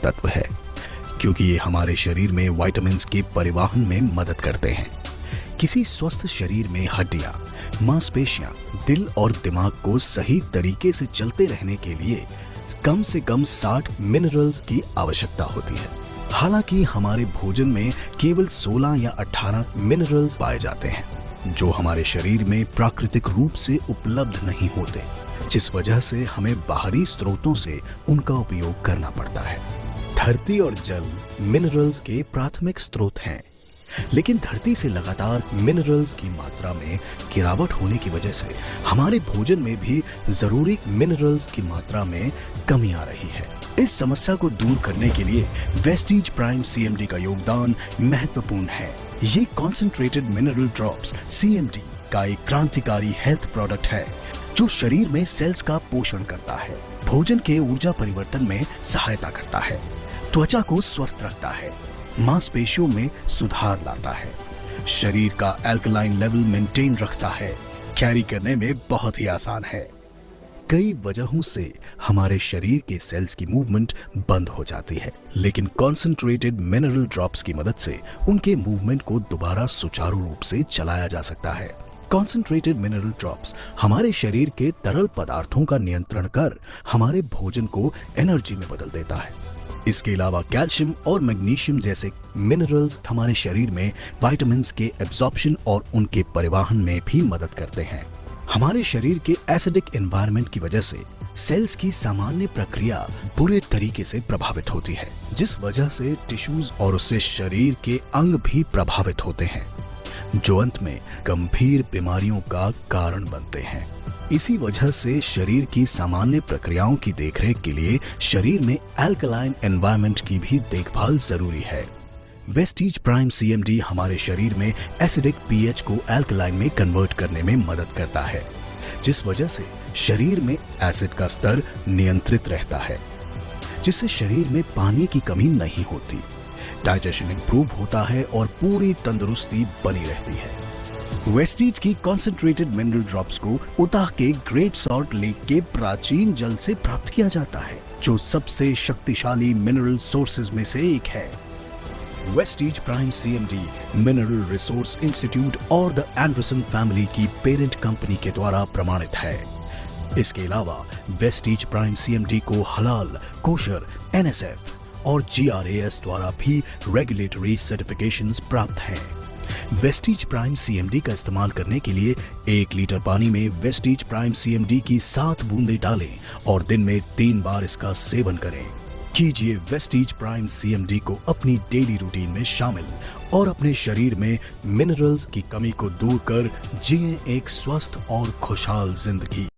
तत्व है, क्योंकि ये हमारे शरीर में विटामिन्स के परिवहन में मदद करते हैं। किसी स्वस्थ शरीर में हड्डियां, मांसपेशियां, दिल और दिमाग को सही तरीके से चलते रहने के लिए कम से कम 60 मिनरल्स की आवश्यकता होती है। हालांकि हमारे भोजन में केवल 16 या 18 मिनरल्स पाए जाते हैं, जो हमारे शरीर में प्राकृतिक रूप से उपलब्ध नहीं होते, जिस वजह से हमें बाहरी स्रोतों से उनका उपयोग करना पड़ता है। धरती और जल मिनरल्स के प्राथमिक स्रोत हैं, लेकिन धरती से लगातार मिनरल्स की मात्रा में गिरावट होने की वजह से हमारे भोजन में भी जरूरी मिनरल्स की मात्रा में कमी आ रही है। इस समस्या को दूर करने के लिए वेस्टीज प्राइम सीएमडी का योगदान महत्वपूर्ण है। ये कॉन्सेंट्रेटेड मिनरल ड्रॉप्स सीएमडी का एक क्रांतिकारी हेल्थ प्रोडक्ट है, जो शरीर में सेल्स का पोषण करता है, भोजन के ऊर्जा परिवर्तन में सहायता करता है, त्वचा को स्वस्थ रखता है, मांसपेशियों में सुधार लाता है, शरीर का अल्कलाइन लेवल मेंटेन रखता है, कैरी करने में बहुत ही आसान है। कई वजहों से हमारे शरीर के सेल्स की मूवमेंट बंद हो जाती है, लेकिन कॉन्सेंट्रेटेड मिनरल ड्रॉप्स की मदद से उनके मूवमेंट को दोबारा सुचारू रूप से चलाया जा सकता है। कॉन्सेंट्रेटेड मिनरल ड्रॉप्स हमारे शरीर के तरल पदार्थों का नियंत्रण कर हमारे भोजन को एनर्जी में बदल देता है। इसके अलावा कैल्शियम और मैग्नीशियम जैसे मिनरल्स हमारे शरीर में विटामिन्स के एब्जॉर्प्शन और उनके परिवहन में भी मदद करते हैं। हमारे शरीर के एसिडिक एनवायरनमेंट की वजह से सेल्स की सामान्य प्रक्रिया बुरे तरीके से प्रभावित होती है, जिस वजह से टिश्यूज और उससे शरीर के अंग भी प्रभावित होते हैं, जो अंत में गंभीर बीमारियों का कारण बनते हैं। इसी वजह से शरीर की सामान्य प्रक्रियाओं की देखरेख के लिए शरीर में अल्कलाइन एनवायरनमेंट की भी देखभाल जरूरी है। वेस्टीज प्राइम सीएमडी हमारे शरीर में एसिडिक पीएच को अल्कलाइन में कन्वर्ट करने में मदद करता है, जिस वजह से शरीर में एसिड का स्तर नियंत्रित रहता है, जिससे शरीर में पानी की कमी नहीं होती, डाइजेशन इंप्रूव होता है और पूरी तंदुरुस्ती बनी रहती है। वेस्टीज की कॉन्सेंट्रेटेड मिनरल ड्रॉप्स को उताह के ग्रेट सॉल्ट लेक के प्राचीन जल से प्राप्त किया जाता है, जो सबसे शक्तिशाली मिनरल सोर्सेज में से एक है। Vestige prime CMD mineral resource institute और द एंडरसन फैमिली की पेरेंट कंपनी के द्वारा प्रमाणित है। इसके अलावा वेस्टीज प्राइम सीएमडी को हलाल, कोशर, एनएसएफ और जीआरएएस द्वारा भी रेगुलेटरी सर्टिफिकेशंस प्राप्त हैं। वेस्टीज प्राइम सीएमडी का इस्तेमाल करने के लिए 1 लीटर पानी में वेस्टीज प्राइम सीएमडी की 7 बूंदें डालें और दिन में 3 बार इसका सेवन करें। कीजिए वेस्टीज प्राइम सीएमडी को अपनी डेली रूटीन में शामिल और अपने शरीर में मिनरल्स की कमी को दूर कर जिए एक स्वस्थ और खुशहाल जिंदगी।